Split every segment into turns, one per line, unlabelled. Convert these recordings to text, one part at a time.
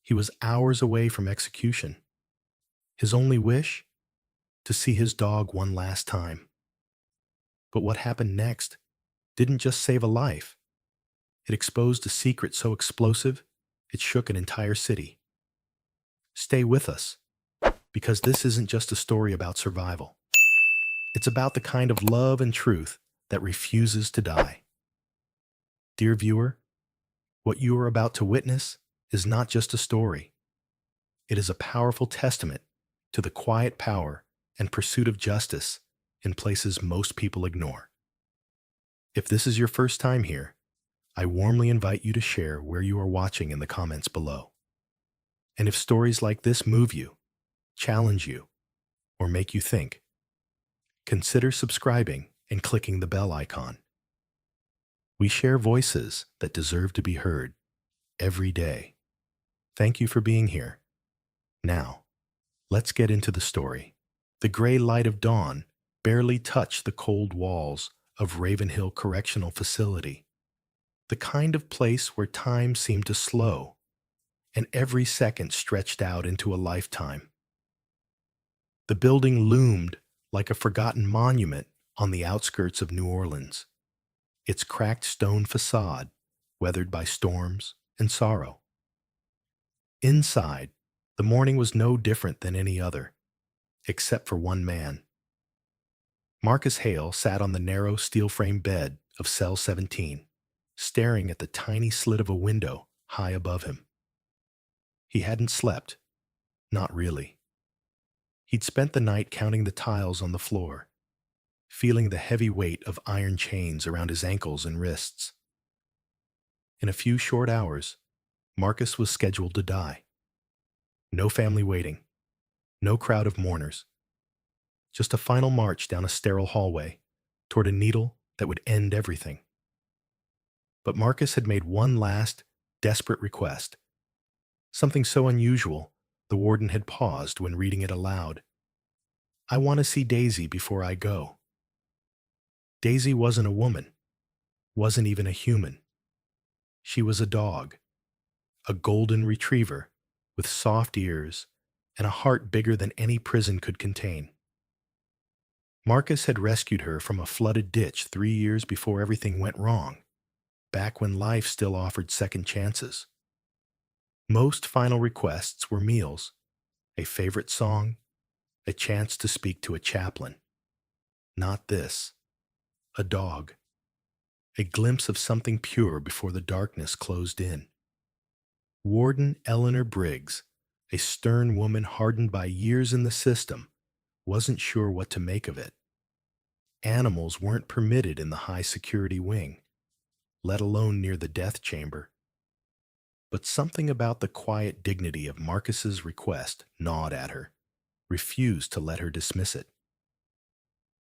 He was hours away from execution. His only wish? To see his dog one last time. But what happened next didn't just save a life. It exposed a secret so explosive, it shook an entire city. Stay with us, because this isn't just a story about survival. It's about the kind of love and truth that refuses to die. Dear viewer, what you are about to witness is not just a story. It is a powerful testament to the quiet power and pursuit of justice in places most people ignore. If this is your first time here, I warmly invite you to share where you are watching in the comments below. And if stories like this move you, challenge you, or make you think, consider subscribing and clicking the bell icon. We share voices that deserve to be heard every day. Thank you for being here. Now, let's get into the story. The gray light of dawn barely touched the cold walls of Ravenhill Correctional Facility, the kind of place where time seemed to slow and every second stretched out into a lifetime. The building loomed like a forgotten monument on the outskirts of New Orleans, its cracked stone facade weathered by storms and sorrow. Inside, the morning was no different than any other, except for one man. Marcus Hale sat on the narrow steel-framed bed of cell 17, staring at the tiny slit of a window high above him. He hadn't slept. Not really. He'd spent the night counting the tiles on the floor, feeling the heavy weight of iron chains around his ankles and wrists. In a few short hours, Marcus was scheduled to die. No family waiting, no crowd of mourners. Just a final march down a sterile hallway toward a needle that would end everything. But Marcus had made one last, desperate request. Something so unusual, the warden had paused when reading it aloud. "I want to see Daisy before I go." Daisy wasn't a woman, wasn't even a human. She was a dog, a golden retriever with soft ears and a heart bigger than any prison could contain. Marcus had rescued her from a flooded ditch 3 years before everything went wrong, back when life still offered second chances. Most final requests were meals, a favorite song, a chance to speak to a chaplain. Not this. A dog. A glimpse of something pure before the darkness closed in. Warden Eleanor Briggs, a stern woman hardened by years in the system, wasn't sure what to make of it. Animals weren't permitted in the high-security wing, let alone near the death chamber. But something about the quiet dignity of Marcus's request gnawed at her, refused to let her dismiss it.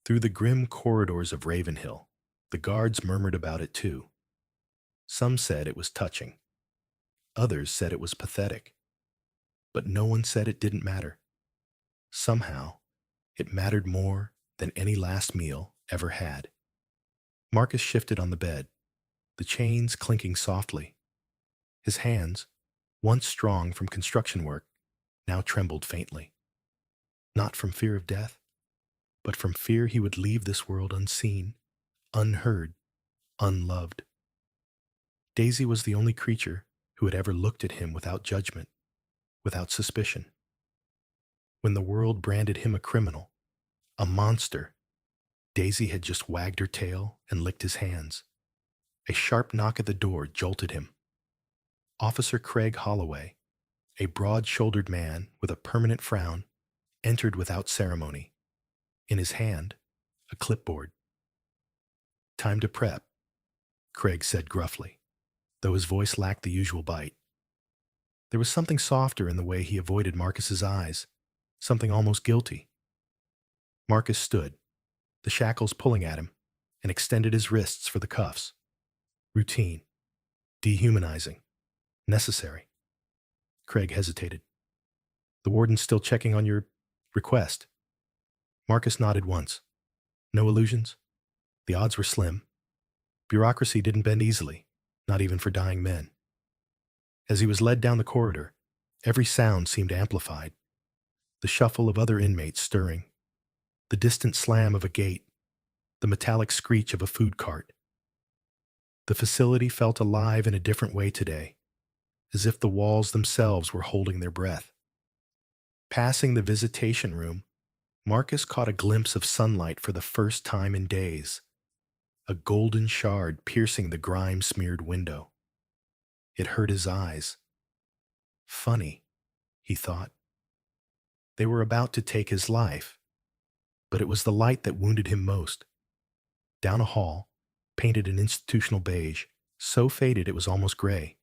Through the grim corridors of Ravenhill, the guards murmured about it too. Some said it was touching. Others said it was pathetic. But no one said it didn't matter. Somehow, it mattered more than any last meal ever had. Marcus shifted on the bed, the chains clinking softly. His hands, once strong from construction work, now trembled faintly. Not from fear of death, but from fear he would leave this world unseen, unheard, unloved. Daisy was the only creature who had ever looked at him without judgment, without suspicion. When the world branded him a criminal, a monster, Daisy had just wagged her tail and licked his hands. A sharp knock at the door jolted him. Officer Craig Holloway, a broad-shouldered man with a permanent frown, entered without ceremony. In his hand, a clipboard. "Time to prep," Craig said gruffly, though his voice lacked the usual bite. There was something softer in the way he avoided Marcus's eyes, something almost guilty. Marcus stood, the shackles pulling at him, and extended his wrists for the cuffs. Routine. Dehumanizing. Necessary. Craig hesitated. "The warden's still checking on your request." Marcus nodded once. No illusions? The odds were slim. Bureaucracy didn't bend easily, not even for dying men. As he was led down the corridor, Every sound seemed amplified. The shuffle of other inmates stirring, the distant slam of a gate, the metallic screech of a food cart. The facility felt alive in a different way today, as if the walls themselves were holding their breath. Passing the visitation room, Marcus caught a glimpse of sunlight for the first time in days, a golden shard piercing the grime-smeared window. It hurt his eyes. Funny, he thought. They were about to take his life, but it was the light that wounded him most. Down a hall, painted an institutional beige, so faded it was almost gray,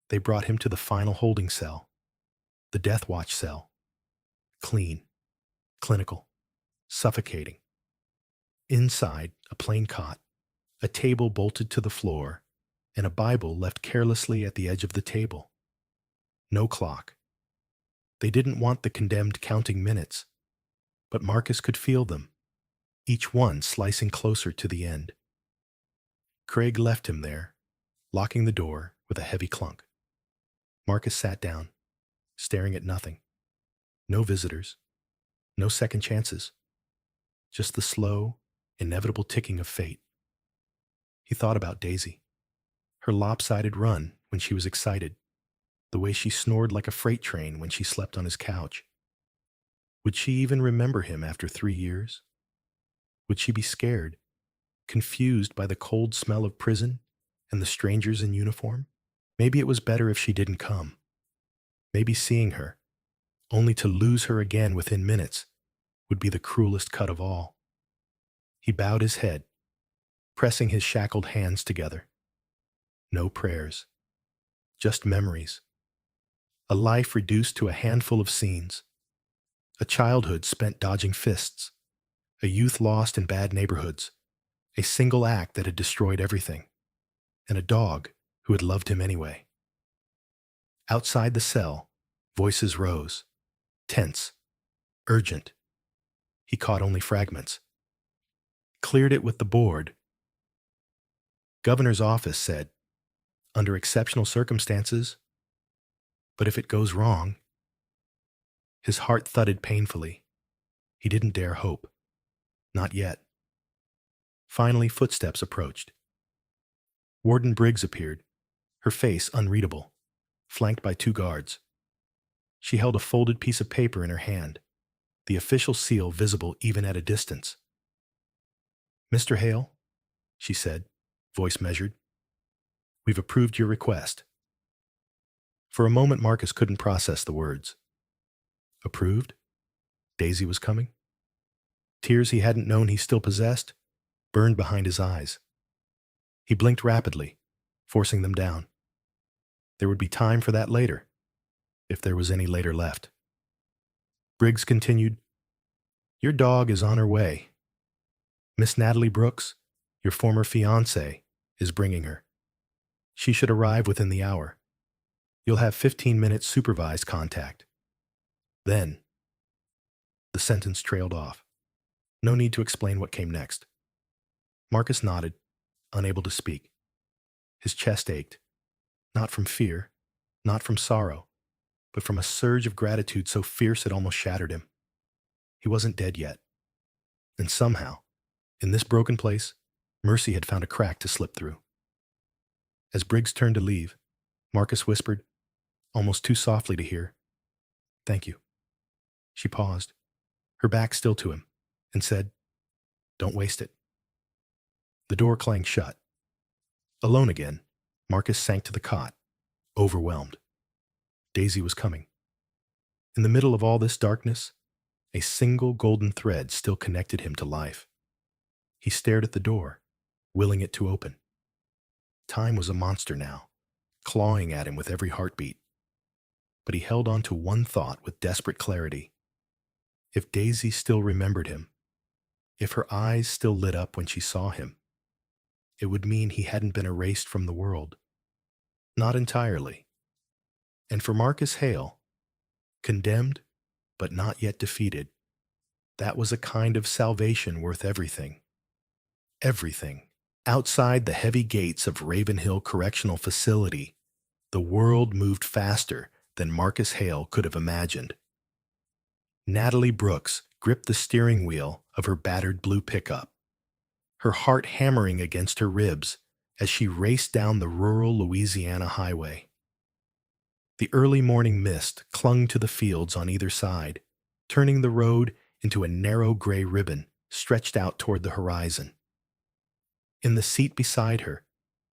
they brought him to the final holding cell, the death watch cell. Clean, clinical, suffocating. Inside, a plain cot, a table bolted to the floor, and a Bible left carelessly at the edge of the table. No clock. They didn't want the condemned counting minutes, but Marcus could feel them, each one slicing closer to the end. Craig left him there, locking the door with a heavy clunk. Marcus sat down, staring at nothing. No visitors, no second chances, just the slow, inevitable ticking of fate. He thought about Daisy, her lopsided run when she was excited, the way she snored like a freight train when she slept on his couch. Would she even remember him after 3 years? Would she be scared, confused by the cold smell of prison and the strangers in uniform? Maybe it was better if she didn't come. Maybe seeing her, only to lose her again within minutes, would be the cruelest cut of all. He bowed his head, pressing his shackled hands together. No prayers, just memories. A life reduced to a handful of scenes. A childhood spent dodging fists. A youth lost in bad neighborhoods. A single act that had destroyed everything. And a dog who had loved him anyway. Outside the cell, voices rose. Tense. Urgent. He caught only fragments. Cleared it with the board. Governor's office said, under exceptional circumstances, but if it goes wrong. His heart thudded painfully. He didn't dare hope. Not yet. Finally, footsteps approached. Warden Briggs appeared, her face unreadable, flanked by 2 guards. She held a folded piece of paper in her hand, the official seal visible even at a distance. "Mr. Hale," she said, voice measured, "we've approved your request." For a moment, Marcus couldn't process the words. Approved? Daisy was coming? Tears he hadn't known he still possessed burned behind his eyes. He blinked rapidly, forcing them down. There would be time for that later, if there was any later left. Briggs continued, "Your dog is on her way. Miss Natalie Brooks, your former fiancée, is bringing her. She should arrive within the hour. You'll have 15 minutes supervised contact. Then." The sentence trailed off. No need to explain what came next. Marcus nodded, unable to speak. His chest ached, not from fear, not from sorrow, but from a surge of gratitude so fierce it almost shattered him. He wasn't dead yet. And somehow, in this broken place, mercy had found a crack to slip through. As Briggs turned to leave, Marcus whispered, almost too softly to hear, "Thank you." She paused, her back still to him, and said, "Don't waste it." The door clanged shut. Alone again, Marcus sank to the cot, overwhelmed. Daisy was coming. In the middle of all this darkness, a single golden thread still connected him to life. He stared at the door, willing it to open. Time was a monster now, clawing at him with every heartbeat. But he held on to one thought with desperate clarity. If Daisy still remembered him, if her eyes still lit up when she saw him, it would mean he hadn't been erased from the world. Not entirely. And for Marcus Hale, condemned but not yet defeated, that was a kind of salvation worth everything. Everything. Outside the heavy gates of Ravenhill Correctional Facility, the world moved faster, than Marcus Hale could have imagined. Natalie Brooks gripped the steering wheel of her battered blue pickup, her heart hammering against her ribs as she raced down the rural Louisiana highway. The early morning mist clung to the fields on either side, turning the road into a narrow gray ribbon stretched out toward the horizon. In the seat beside her,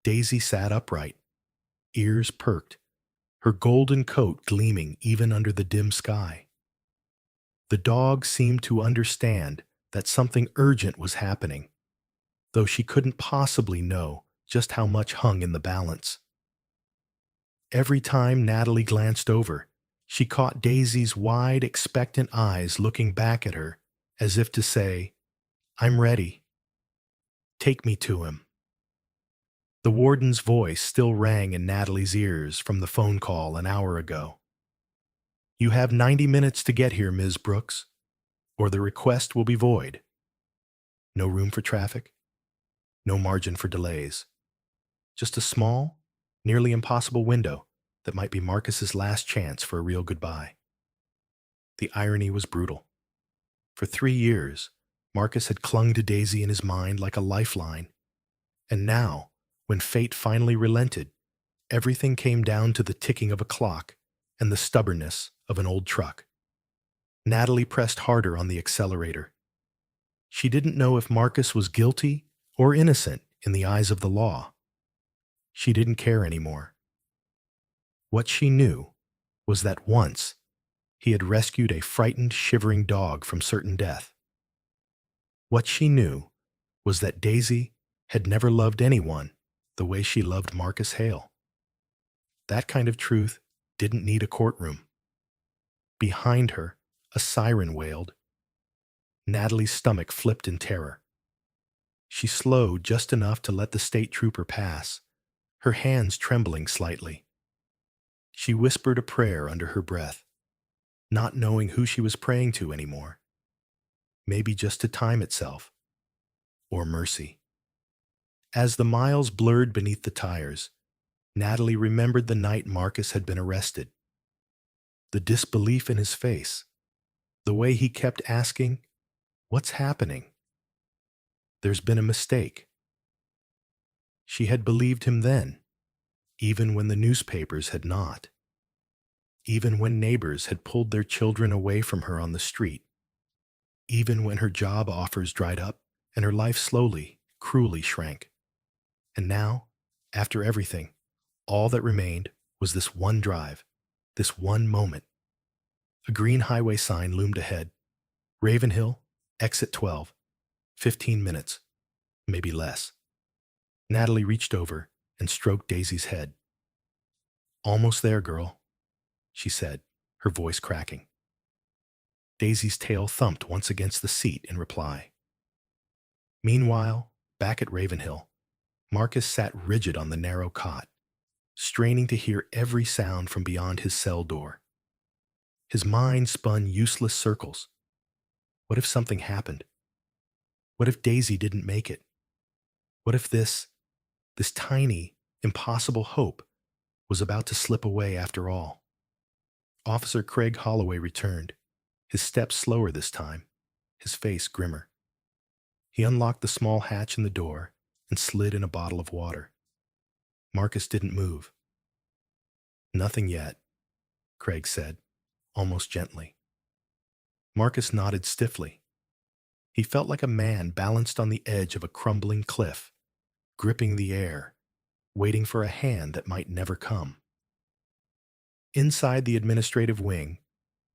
Daisy sat upright, ears perked, her golden coat gleaming even under the dim sky. The dog seemed to understand that something urgent was happening, though she couldn't possibly know just how much hung in the balance. Every time Natalie glanced over, she caught Daisy's wide, expectant eyes looking back at her, as if to say, "I'm ready. Take me to him." The warden's voice still rang in Natalie's ears from the phone call an hour ago. "You have 90 minutes to get here, Ms. Brooks, or the request will be void. No room for traffic, no margin for delays. Just a small, nearly impossible window that might be Marcus's last chance for a real goodbye." The irony was brutal. For 3 years, Marcus had clung to Daisy in his mind like a lifeline, and now, when fate finally relented, everything came down to the ticking of a clock and the stubbornness of an old truck. Natalie pressed harder on the accelerator. She didn't know if Marcus was guilty or innocent in the eyes of the law. She didn't care anymore. What she knew was that once he had rescued a frightened, shivering dog from certain death. What she knew was that Daisy had never loved anyone the way she loved Marcus Hale. That kind of truth didn't need a courtroom. Behind her, a siren wailed. Natalie's stomach flipped in terror. She slowed just enough to let the state trooper pass, her hands trembling slightly. She whispered a prayer under her breath, not knowing who she was praying to anymore. Maybe just to time itself, or mercy. As the miles blurred beneath the tires, Natalie remembered the night Marcus had been arrested. The disbelief in his face, the way he kept asking, "What's happening?" "There's been a mistake." She had believed him then, even when the newspapers had not. Even when neighbors had pulled their children away from her on the street. Even when her job offers dried up and her life slowly, cruelly shrank. And now, after everything, all that remained was this one drive, this one moment. A green highway sign loomed ahead. Ravenhill, exit 12. 15 minutes, maybe less. Natalie reached over and stroked Daisy's head. "Almost there, girl," she said, her voice cracking. Daisy's tail thumped once against the seat in reply. Meanwhile, back at Ravenhill, Marcus sat rigid on the narrow cot, straining to hear every sound from beyond his cell door. His mind spun useless circles. What if something happened? What if Daisy didn't make it? What if this tiny, impossible hope was about to slip away after all? Officer Craig Holloway returned, his steps slower this time, his face grimmer. He unlocked the small hatch in the door and slid in a bottle of water. Marcus didn't move. "Nothing yet," Craig said, almost gently. Marcus nodded stiffly. He felt like a man balanced on the edge of a crumbling cliff, gripping the air, waiting for a hand that might never come. Inside the administrative wing,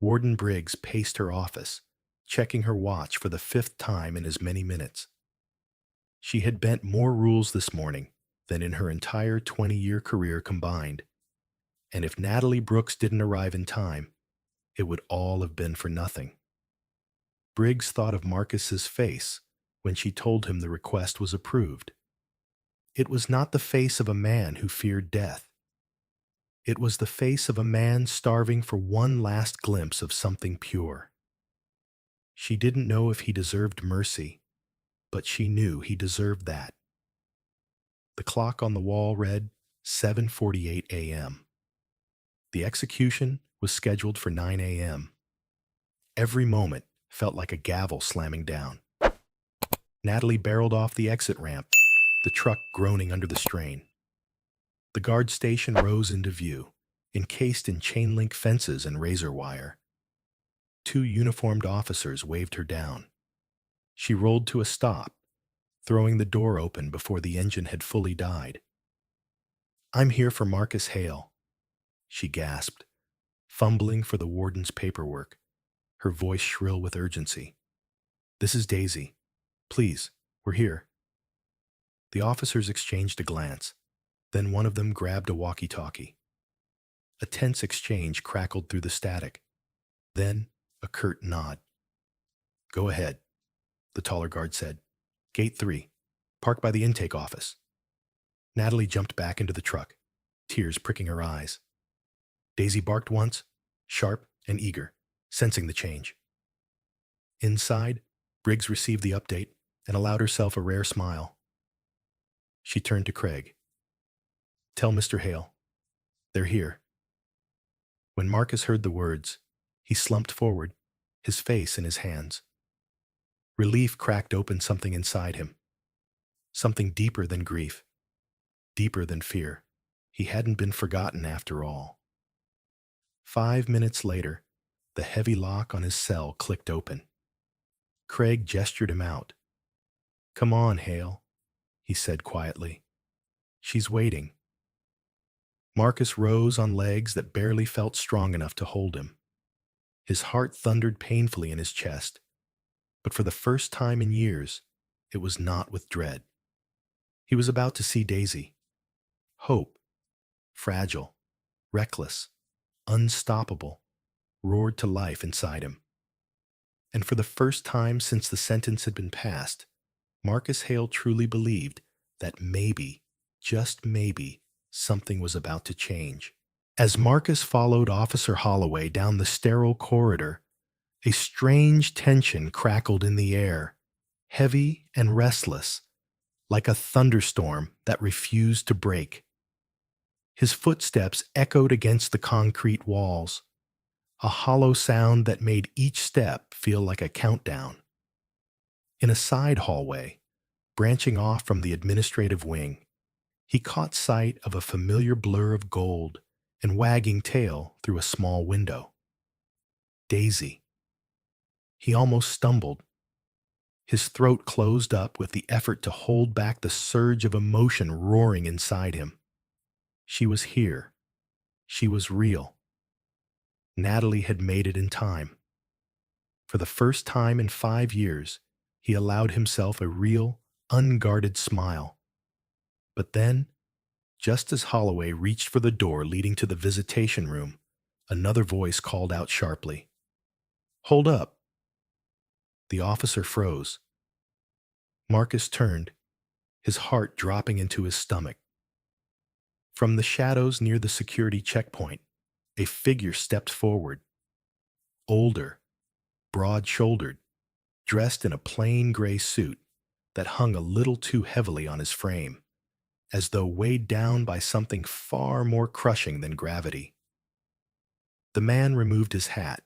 Warden Briggs paced her office, checking her watch for the 5th time in as many minutes. She had bent more rules this morning than in her entire 20-year career combined, and if Natalie Brooks didn't arrive in time, it would all have been for nothing. Briggs thought of Marcus's face when she told him the request was approved. It was not the face of a man who feared death. It was the face of a man starving for one last glimpse of something pure. She didn't know if he deserved mercy, but she knew he deserved that. The clock on the wall read 7:48 a.m. The execution was scheduled for 9 a.m. Every moment felt like a gavel slamming down. Natalie barreled off the exit ramp, the truck groaning under the strain. The guard station rose into view, encased in chain-link fences and razor wire. Two uniformed officers waved her down. She rolled to a stop, throwing the door open before the engine had fully died. "I'm here for Marcus Hale," she gasped, fumbling for the warden's paperwork, her voice shrill with urgency. "This is Daisy. Please, we're here." The officers exchanged a glance. Then one of them grabbed a walkie-talkie. A tense exchange crackled through the static. Then a curt nod. "Go ahead," the taller guard said. "Gate 3. Park by the intake office." Natalie jumped back into the truck, tears pricking her eyes. Daisy barked once, sharp and eager, sensing the change. Inside, Briggs received the update and allowed herself a rare smile. She turned to Craig. "Tell Mr. Hale. They're here." When Marcus heard the words, he slumped forward, his face in his hands. Relief cracked open something inside him. Something deeper than grief, deeper than fear. He hadn't been forgotten after all. 5 minutes later, the heavy lock on his cell clicked open. Craig gestured him out. "Come on, Hale," he said quietly. "She's waiting." Marcus rose on legs that barely felt strong enough to hold him. His heart thundered painfully in his chest, but for the first time in years, it was not with dread. He was about to see Daisy. Hope, fragile, reckless, unstoppable, roared to life inside him. And for the first time since the sentence had been passed, Marcus Hale truly believed that maybe, just maybe, something was about to change. As Marcus followed Officer Holloway down the sterile corridor, a strange tension crackled in the air, heavy and restless, like a thunderstorm that refused to break. His footsteps echoed against the concrete walls, a hollow sound that made each step feel like a countdown. In a side hallway, branching off from the administrative wing, he caught sight of a familiar blur of gold and wagging tail through a small window. Daisy. He almost stumbled. His throat closed up with the effort to hold back the surge of emotion roaring inside him. She was here. She was real. Natalie had made it in time. For the first time in 5 years, he allowed himself a real, unguarded smile. But then, just as Holloway reached for the door leading to the visitation room, another voice called out sharply, "Hold up." The officer froze. Marcus turned, his heart dropping into his stomach. From the shadows near the security checkpoint, a figure stepped forward. Older, broad-shouldered, dressed in a plain gray suit that hung a little too heavily on his frame, as though weighed down by something far more crushing than gravity. The man removed his hat,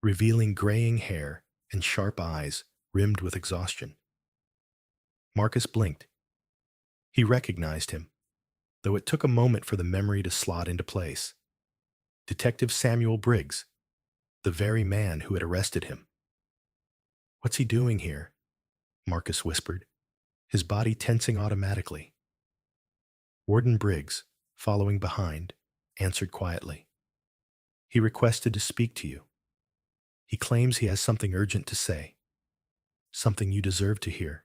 revealing graying hair and sharp eyes rimmed with exhaustion. Marcus blinked. He recognized him, though it took a moment for the memory to slot into place. Detective Samuel Briggs, the very man who had arrested him. "What's he doing here?" Marcus whispered, his body tensing automatically. Warden Briggs, following behind, answered quietly. "He requested to speak to you. He claims he has something urgent to say, something you deserve to hear."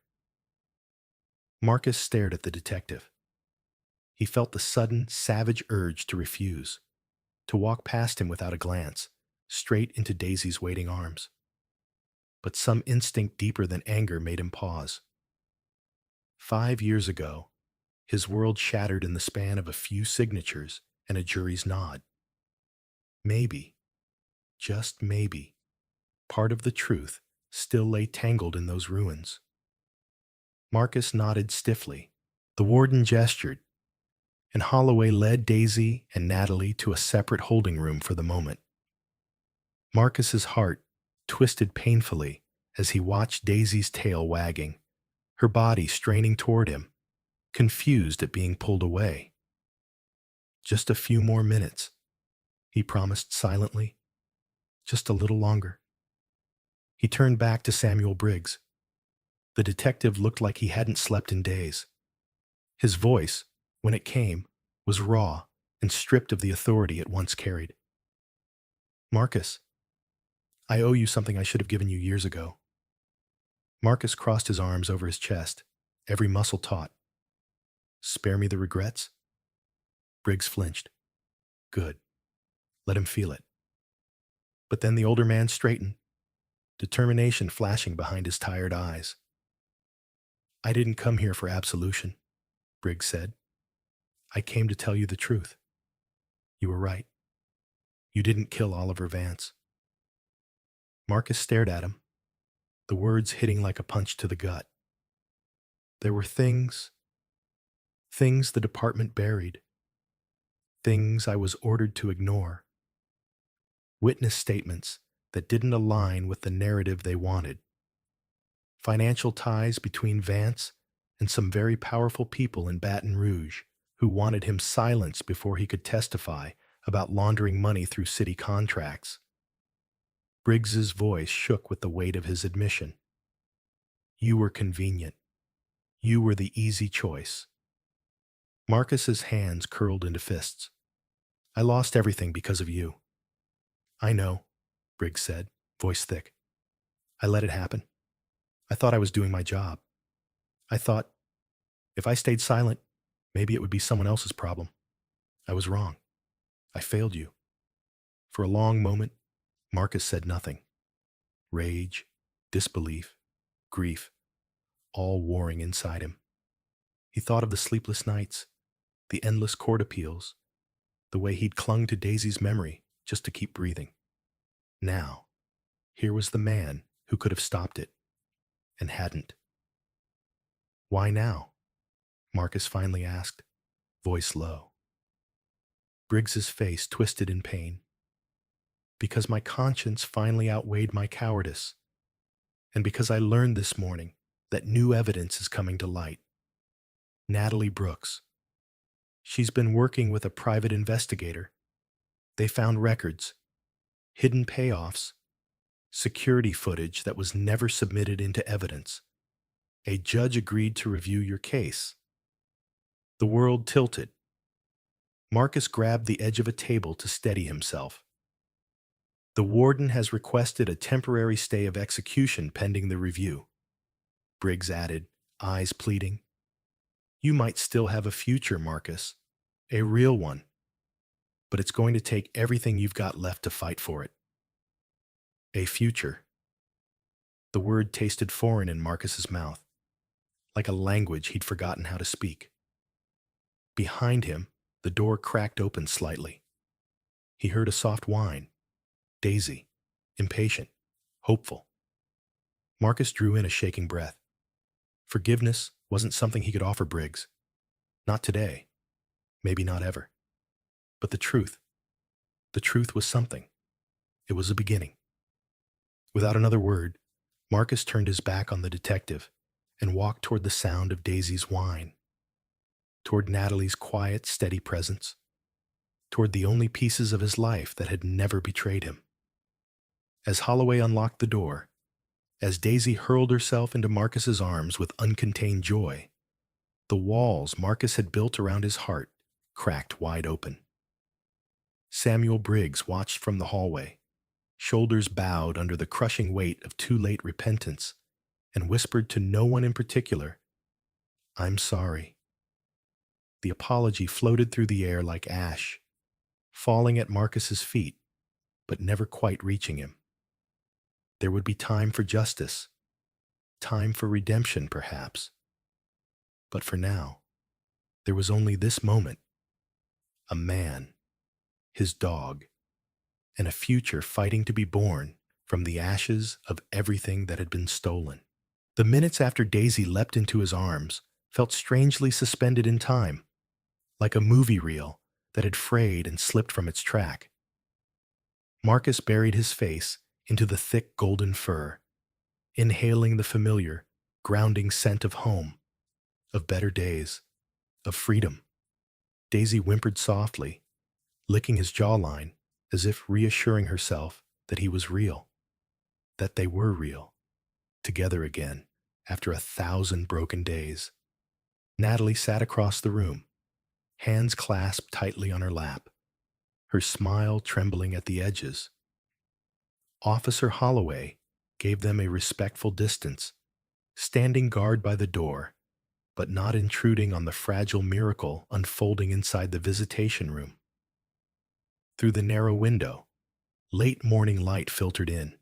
Marcus stared at the detective. He felt the sudden, savage urge to refuse, to walk past him without a glance, straight into Daisy's waiting arms. But some instinct deeper than anger made him pause. 5 years ago, his world shattered in the span of a few signatures and a jury's nod. Maybe, just maybe, part of the truth still lay tangled in those ruins. Marcus nodded stiffly. The warden gestured, and Holloway led Daisy and Natalie to a separate holding room for the moment. Marcus's heart twisted painfully as he watched Daisy's tail wagging, her body straining toward him, confused at being pulled away. Just a few more minutes, he promised silently. Just a little longer. He turned back to Samuel Briggs. The detective looked like he hadn't slept in days. His voice, when it came, was raw and stripped of the authority it once carried. Marcus, I owe you something I should have given you years ago. Marcus crossed his arms over his chest, every muscle taut. Spare me the regrets? Briggs flinched. Good. Let him feel it. But then the older man straightened, determination flashing behind his tired eyes. I didn't come here for absolution, Briggs said. I came to tell you the truth. You were right. You didn't kill Oliver Vance. Marcus stared at him, the words hitting like a punch to the gut. There were things the department buried, things I was ordered to ignore, witness statements that didn't align with the narrative they wanted, financial ties between Vance and some very powerful people in Baton Rouge who wanted him silenced before he could testify about laundering money through city contracts. Briggs's voice shook with the weight of his admission. You were convenient. You were the easy choice. Marcus's hands curled into fists. I lost everything because of you. I know, Briggs said, voice thick. I let it happen. I thought I was doing my job. I thought, if I stayed silent, maybe it would be someone else's problem. I was wrong. I failed you. For a long moment, Marcus said nothing. Rage, disbelief, grief, all warring inside him. He thought of the sleepless nights, the endless court appeals, the way he'd clung to Daisy's memory just to keep breathing. Now, here was the man who could have stopped it, and hadn't. Why now? Marcus finally asked, voice low. Briggs's face twisted in pain. Because my conscience finally outweighed my cowardice, and because I learned this morning that new evidence is coming to light. Natalie Brooks. She's been working with a private investigator. They found records, hidden payoffs, security footage that was never submitted into evidence. A judge agreed to review your case. The world tilted. Marcus grabbed the edge of a table to steady himself. The warden has requested a temporary stay of execution pending the review. Briggs added, eyes pleading. You might still have a future, Marcus. A real one. But it's going to take everything you've got left to fight for it. A future. The word tasted foreign in Marcus's mouth, like a language he'd forgotten how to speak. Behind him, the door cracked open slightly. He heard a soft whine. Daisy, impatient, hopeful. Marcus drew in a shaking breath. Forgiveness wasn't something he could offer Briggs. Not today. Maybe not ever. But the truth was something. It was a beginning. Without another word, Marcus turned his back on the detective and walked toward the sound of Daisy's whine, toward Natalie's quiet, steady presence, toward the only pieces of his life that had never betrayed him. As Holloway unlocked the door, as Daisy hurled herself into Marcus's arms with uncontained joy, the walls Marcus had built around his heart cracked wide open. Samuel Briggs watched from the hallway, shoulders bowed under the crushing weight of too late repentance, and whispered to no one in particular, I'm sorry. The apology floated through the air like ash, falling at Marcus's feet, but never quite reaching him. There would be time for justice, time for redemption, perhaps. But for now, there was only this moment. A man, his dog, and a future fighting to be born from the ashes of everything that had been stolen. The minutes after Daisy leapt into his arms felt strangely suspended in time. like a movie reel that had frayed and slipped from its track. Marcus buried his face into the thick golden fur, inhaling the familiar, grounding scent of home, of better days, of freedom. Daisy whimpered softly, licking his jawline as if reassuring herself that he was real, that they were real, together again after 1,000 broken days. Natalie sat across the room, hands clasped tightly on her lap, her smile trembling at the edges. Officer Holloway gave them a respectful distance, standing guard by the door, but not intruding on the fragile miracle unfolding inside the visitation room. Through the narrow window, late morning light filtered in,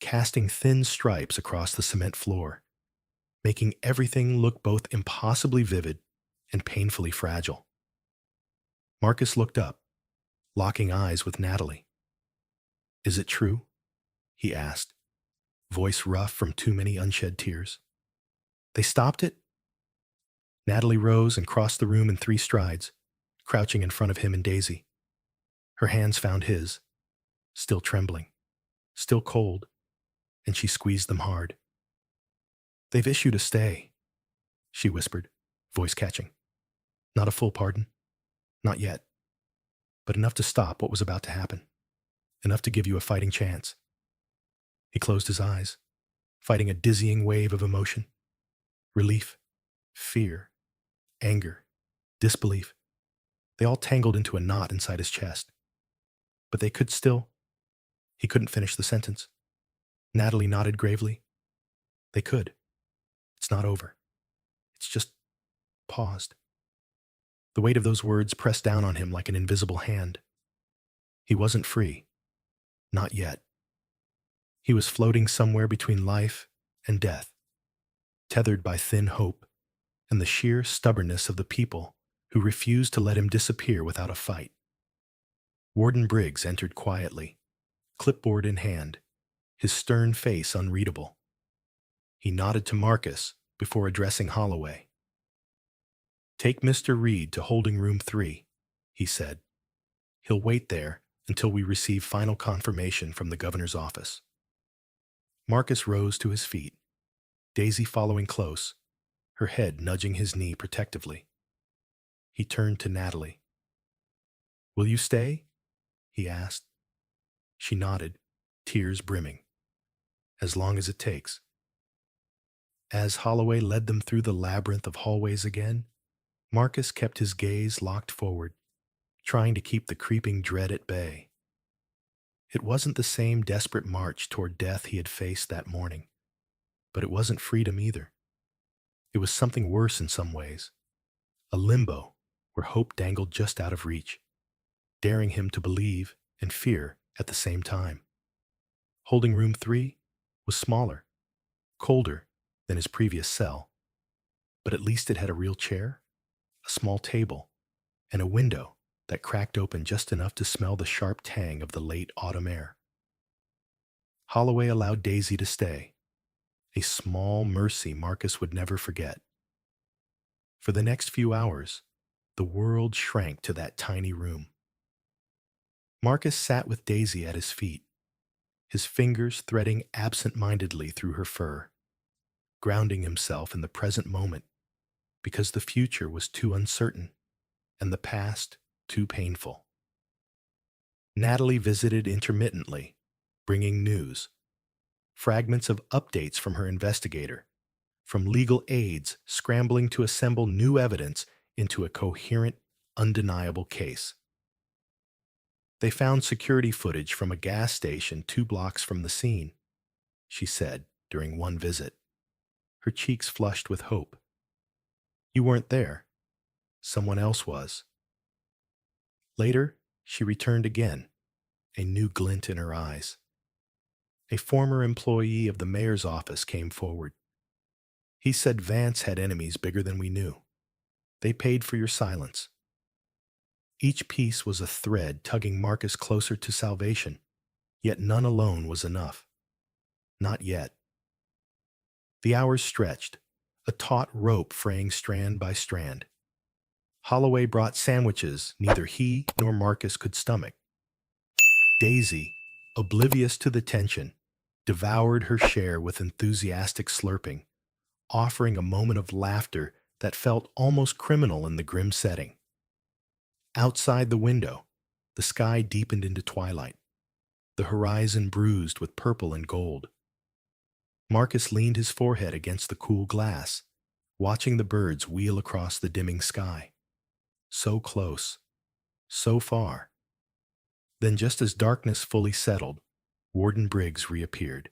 casting thin stripes across the cement floor, making everything look both impossibly vivid and painfully fragile. Marcus looked up, locking eyes with Natalie. "Is it true?" he asked, voice rough from too many unshed tears. "They stopped it?" Natalie rose and crossed the room in 3 strides, crouching in front of him and Daisy. Her hands found his, still trembling, still cold, and she squeezed them hard. "They've issued a stay," she whispered, voice catching. "Not a full pardon. Not yet. But enough to stop what was about to happen. Enough to give you a fighting chance." He closed his eyes, fighting a dizzying wave of emotion. Relief, fear, anger, disbelief. They all tangled into a knot inside his chest. But they could still... He couldn't finish the sentence. Natalie nodded gravely. "They could. It's not over. It's just paused." The weight of those words pressed down on him like an invisible hand. He wasn't free. Not yet. He was floating somewhere between life and death, tethered by thin hope and the sheer stubbornness of the people who refused to let him disappear without a fight. Warden Briggs entered quietly, clipboard in hand, his stern face unreadable. He nodded to Marcus before addressing Holloway. "Take Mr. Reed to holding room 3, he said. "He'll wait there until we receive final confirmation from the governor's office." Marcus rose to his feet, Daisy following close, her head nudging his knee protectively. He turned to Natalie. "Will you stay?" he asked. She nodded, tears brimming. "As long as it takes." As Holloway led them through the labyrinth of hallways again, Marcus kept his gaze locked forward, trying to keep the creeping dread at bay. It wasn't the same desperate march toward death he had faced that morning, but it wasn't freedom either. It was something worse in some ways, a limbo where hope dangled just out of reach, daring him to believe and fear at the same time. Holding room 3 was smaller, colder than his previous cell, but at least it had a real chair, a small table, and a window that cracked open just enough to smell the sharp tang of the late autumn air. Holloway allowed Daisy to stay, a small mercy Marcus would never forget. For the next few hours, the world shrank to that tiny room. Marcus sat with Daisy at his feet, his fingers threading absent-mindedly through her fur, grounding himself in the present moment because the future was too uncertain and the past too painful. Natalie visited intermittently, bringing news, fragments of updates from her investigator, from legal aides scrambling to assemble new evidence into a coherent, undeniable case. "They found security footage from a gas station 2 blocks from the scene," she said during one visit, her cheeks flushed with hope. "You weren't there. Someone else was." Later, she returned again, a new glint in her eyes. A former employee of the mayor's office came forward. "He said Vance had enemies bigger than we knew. They paid for your silence." Each piece was a thread tugging Marcus closer to salvation, yet none alone was enough. Not yet. The hours stretched, a taut rope fraying strand by strand. Holloway brought sandwiches neither he nor Marcus could stomach. Daisy, oblivious to the tension, devoured her share with enthusiastic slurping, offering a moment of laughter that felt almost criminal in the grim setting. Outside the window, the sky deepened into twilight, the horizon bruised with purple and gold. Marcus leaned his forehead against the cool glass, watching the birds wheel across the dimming sky. So close, so far. Then, just as darkness fully settled, Warden Briggs reappeared,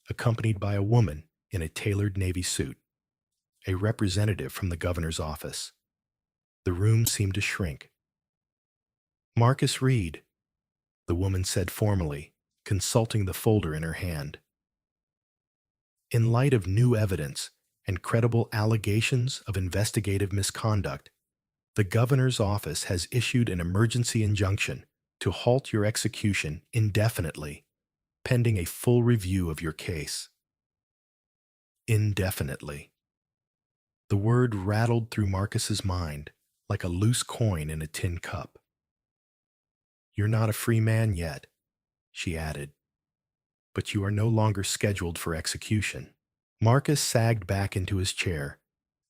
accompanied by a woman in a tailored navy suit, a representative from the governor's office. The room seemed to shrink. "Marcus Reed," the woman said formally, consulting the folder in her hand. "In light of new evidence and credible allegations of investigative misconduct, the governor's office has issued an emergency injunction to halt your execution indefinitely, pending a full review of your case." Indefinitely. The word rattled through Marcus's mind like a loose coin in a tin cup. "You're not a free man yet," she added, "but you are no longer scheduled for execution." Marcus sagged back into his chair,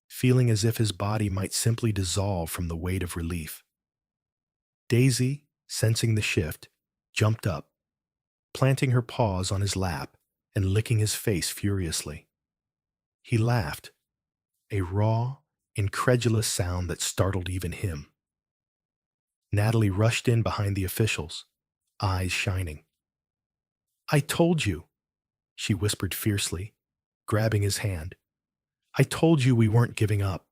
feeling as if his body might simply dissolve from the weight of relief. Daisy, sensing the shift, jumped up, planting her paws on his lap and licking his face furiously. He laughed, a raw, incredulous sound that startled even him. Natalie rushed in behind the officials, eyes shining. "I told you," she whispered fiercely, grabbing his hand. "I told you we weren't giving up."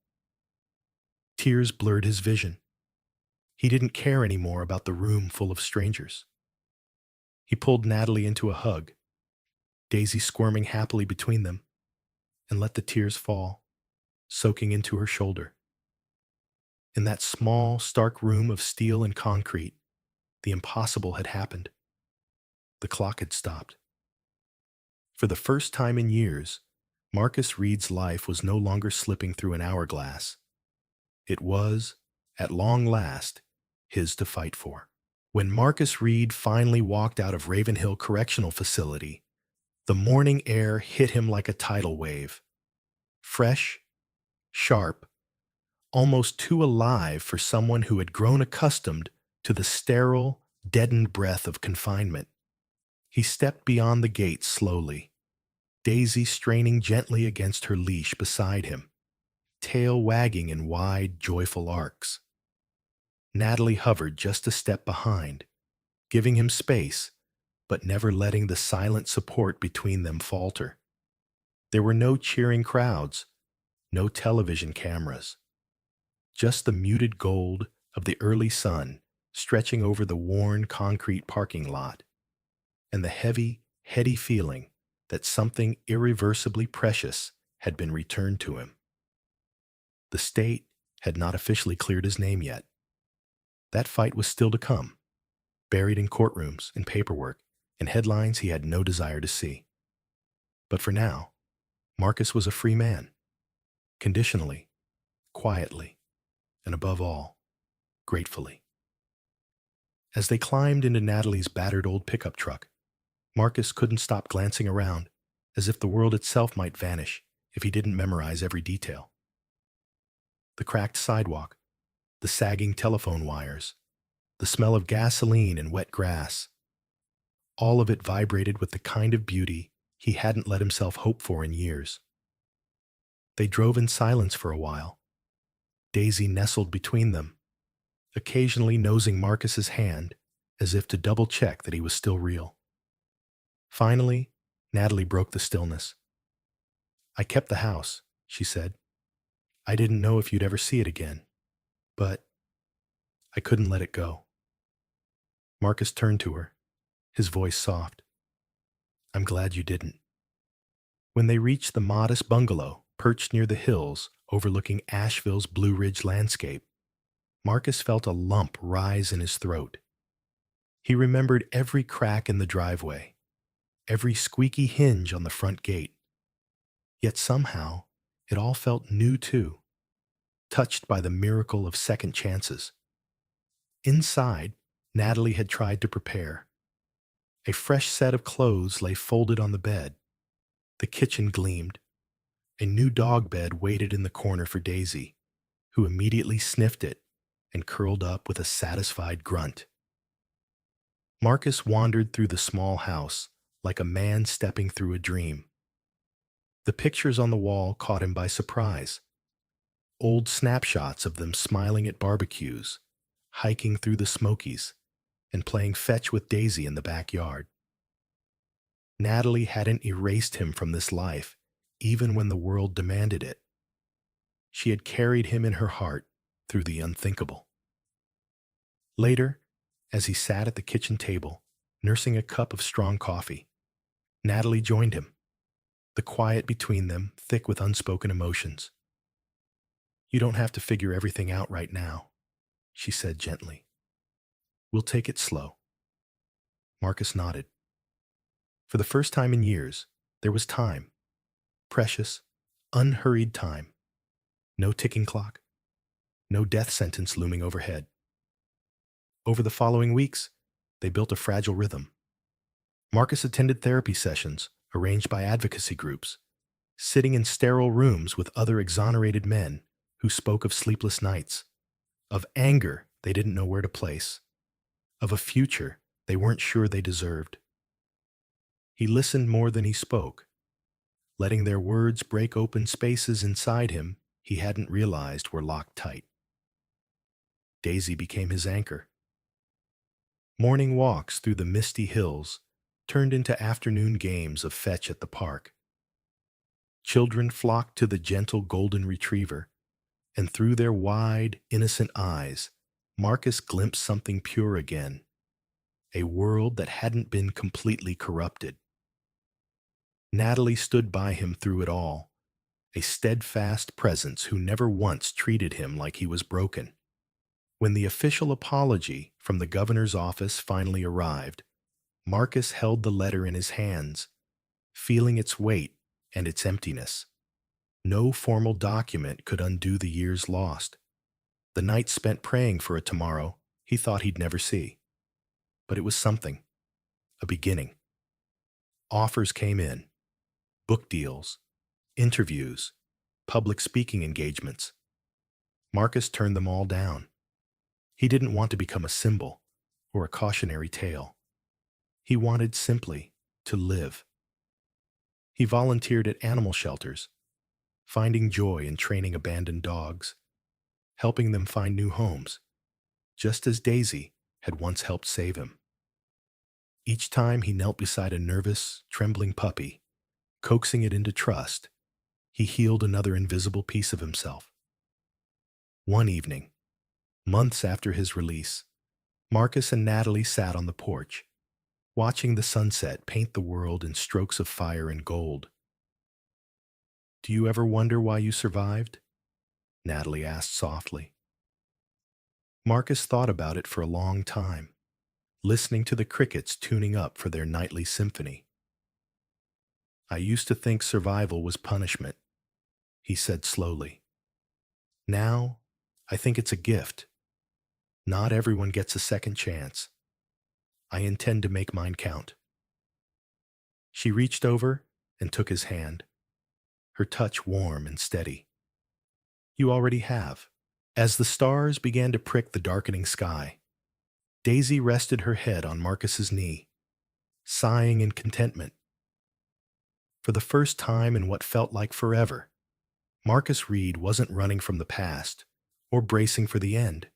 Tears blurred his vision. He didn't care anymore about the room full of strangers. He pulled Natalie into a hug, Daisy squirming happily between them, and let the tears fall, soaking into her shoulder. In that small, stark room of steel and concrete, the impossible had happened. The clock had stopped. For the first time in years, Marcus Reed's life was no longer slipping through an hourglass. It was, at long last, his to fight for. When Marcus Reed finally walked out of Ravenhill Correctional Facility, the morning air hit him like a tidal wave. Fresh, sharp, almost too alive for someone who had grown accustomed to the sterile, deadened breath of confinement. He stepped beyond the gate slowly, Daisy straining gently against her leash beside him, tail wagging in wide, joyful arcs. Natalie hovered just a step behind, giving him space, but never letting the silent support between them falter. There were no cheering crowds, no television cameras, just the muted gold of the early sun stretching over the worn concrete parking lot, and the heavy, heady feeling that something irreversibly precious had been returned to him. The state had not officially cleared his name yet. That fight was still to come, buried in courtrooms and paperwork and headlines he had no desire to see. But for now, Marcus was a free man, conditionally, quietly, and above all, gratefully. As they climbed into Natalie's battered old pickup truck, Marcus couldn't stop glancing around, as if the world itself might vanish if he didn't memorize every detail. The cracked sidewalk, the sagging telephone wires, the smell of gasoline and wet grass. All of it vibrated with the kind of beauty he hadn't let himself hope for in years. They drove in silence for a while, Daisy nestled between them, occasionally nosing Marcus's hand as if to double-check that he was still real. Finally, Natalie broke the stillness. "I kept the house," she said. "I didn't know if you'd ever see it again, but I couldn't let it go." Marcus turned to her, his voice soft. "I'm glad you didn't." When they reached the modest bungalow perched near the hills overlooking Asheville's Blue Ridge landscape, Marcus felt a lump rise in his throat. He remembered every crack in the driveway, every squeaky hinge on the front gate. Yet somehow, it all felt new too, touched by the miracle of second chances. Inside, Natalie had tried to prepare. A fresh set of clothes lay folded on the bed. The kitchen gleamed. A new dog bed waited in the corner for Daisy, who immediately sniffed it and curled up with a satisfied grunt. Marcus wandered through the small house like a man stepping through a dream. The pictures on the wall caught him by surprise. Old snapshots of them smiling at barbecues, hiking through the Smokies, and playing fetch with Daisy in the backyard. Natalie hadn't erased him from this life, even when the world demanded it. She had carried him in her heart through the unthinkable. Later, as he sat at the kitchen table, nursing a cup of strong coffee, Natalie joined him, the quiet between them thick with unspoken emotions. "You don't have to figure everything out right now," she said gently. "We'll take it slow." Marcus nodded. For the first time in years, there was time. Precious, unhurried time. No ticking clock. No death sentence looming overhead. Over the following weeks, they built a fragile rhythm. Marcus attended therapy sessions arranged by advocacy groups, sitting in sterile rooms with other exonerated men who spoke of sleepless nights, of anger they didn't know where to place, of a future they weren't sure they deserved. He listened more than he spoke, letting their words break open spaces inside him he hadn't realized were locked tight. Daisy became his anchor. Morning walks through the misty hills turned into afternoon games of fetch at the park. Children flocked to the gentle golden retriever, and through their wide, innocent eyes, Marcus glimpsed something pure again, a world that hadn't been completely corrupted. Natalie stood by him through it all, a steadfast presence who never once treated him like he was broken. When the official apology from the governor's office finally arrived, Marcus held the letter in his hands, feeling its weight and its emptiness. No formal document could undo the years lost, the nights spent praying for a tomorrow he thought he'd never see. But it was something, a beginning. Offers came in, book deals, interviews, public speaking engagements. Marcus turned them all down. He didn't want to become a symbol or a cautionary tale. He wanted simply to live. He volunteered at animal shelters, finding joy in training abandoned dogs, helping them find new homes, just as Daisy had once helped save him. Each time he knelt beside a nervous, trembling puppy, coaxing it into trust, he healed another invisible piece of himself. One evening, months after his release, Marcus and Natalie sat on the porch, watching the sunset paint the world in strokes of fire and gold. "Do you ever wonder why you survived?" Natalie asked softly. Marcus thought about it for a long time, listening to the crickets tuning up for their nightly symphony. "I used to think survival was punishment," he said slowly. "Now, I think it's a gift. Not everyone gets a second chance. I intend to make mine count." She reached over and took his hand, her touch warm and steady. "You already have." As the stars began to prick the darkening sky, Daisy rested her head on Marcus's knee, sighing in contentment. For the first time in what felt like forever, Marcus Reed wasn't running from the past or bracing for the end.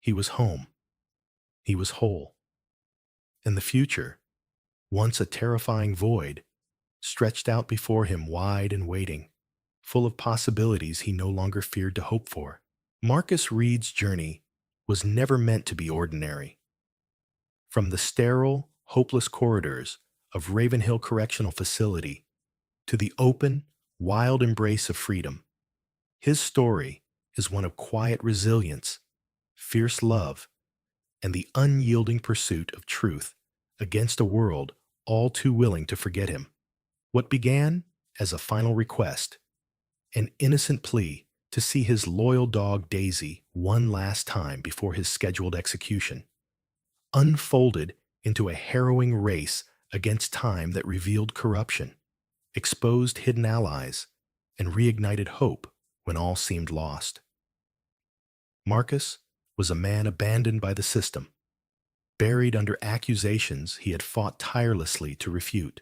He was home. He was whole. And the future, once a terrifying void, stretched out before him wide and waiting, full of possibilities he no longer feared to hope for. Marcus Reed's journey was never meant to be ordinary. From the sterile, hopeless corridors of Ravenhill Correctional Facility to the open, wild embrace of freedom, his story is one of quiet resilience, fierce love, and the unyielding pursuit of truth against a world all too willing to forget him. What began as a final request, an innocent plea to see his loyal dog Daisy one last time before his scheduled execution, unfolded into a harrowing race against time that revealed corruption, exposed hidden allies, and reignited hope when all seemed lost. Marcus was a man abandoned by the system, buried under accusations he had fought tirelessly to refute.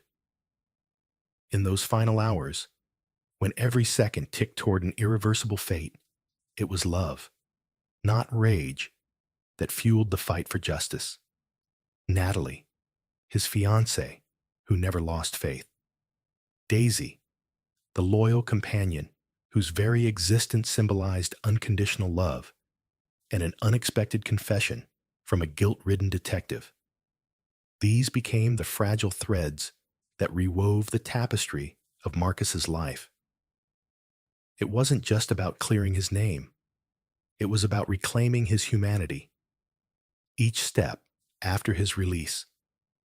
In those final hours, when every second ticked toward an irreversible fate, it was love, not rage, that fueled the fight for justice. Natalie, his fiancée, who never lost faith. Daisy, the loyal companion whose very existence symbolized unconditional love and an unexpected confession from a guilt-ridden detective. These became the fragile threads that rewove the tapestry of Marcus's life. It wasn't just about clearing his name. It was about reclaiming his humanity. Each step after his release,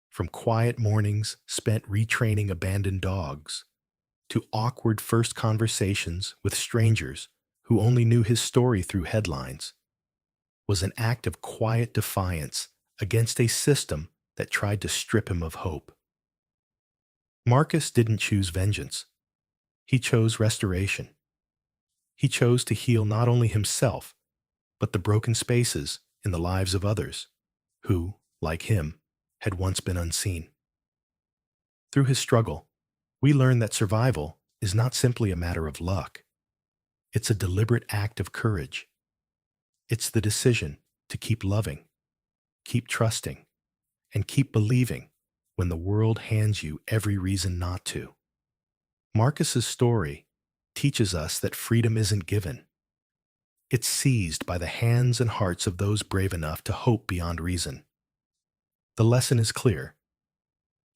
from quiet mornings spent retraining abandoned dogs, to awkward first conversations with strangers who only knew his story through headlines, was an act of quiet defiance against a system that tried to strip him of hope. Marcus didn't choose vengeance. He chose restoration. He chose to heal not only himself, but the broken spaces in the lives of others who, like him, had once been unseen. Through his struggle, we learn that survival is not simply a matter of luck. It's a deliberate act of courage. It's the decision to keep loving, keep trusting, and keep believing when the world hands you every reason not to. Marcus's story teaches us that freedom isn't given. It's seized by the hands and hearts of those brave enough to hope beyond reason. The lesson is clear.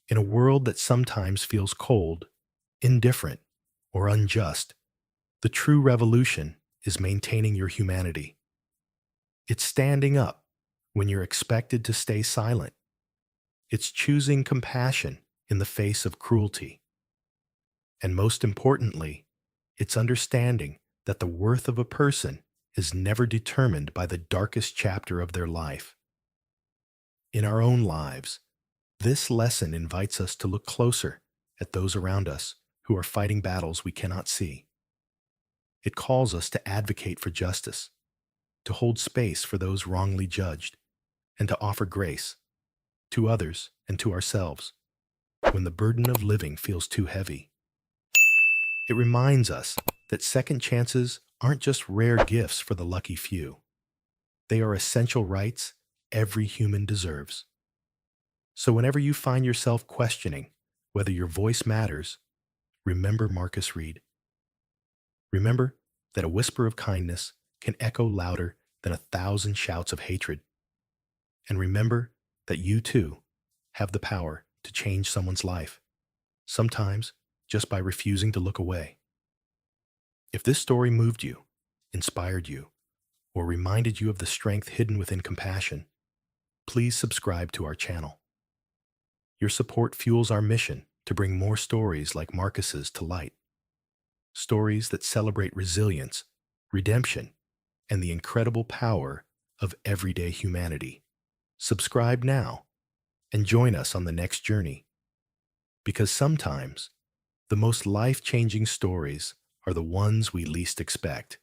In a world that sometimes feels cold, indifferent, or unjust, the true revolution is maintaining your humanity. It's standing up when you're expected to stay silent. It's choosing compassion in the face of cruelty. And most importantly, it's understanding that the worth of a person is never determined by the darkest chapter of their life. In our own lives, this lesson invites us to look closer at those around us who are fighting battles we cannot see. It calls us to advocate for justice, to hold space for those wrongly judged, and to offer grace to others and to ourselves when the burden of living feels too heavy. It reminds us that second chances aren't just rare gifts for the lucky few. They are essential rights every human deserves. So whenever you find yourself questioning whether your voice matters, remember Marcus Reed. Remember that a whisper of kindness can echo louder than 1,000 shouts of hatred. And remember that you too have the power to change someone's life, sometimes just by refusing to look away. If this story moved you, inspired you, or reminded you of the strength hidden within compassion, please subscribe to our channel. Your support fuels our mission to bring more stories like Marcus's to light. Stories that celebrate resilience, redemption, and the incredible power of everyday humanity. Subscribe now and join us on the next journey. Because sometimes, the most life-changing stories are the ones we least expect.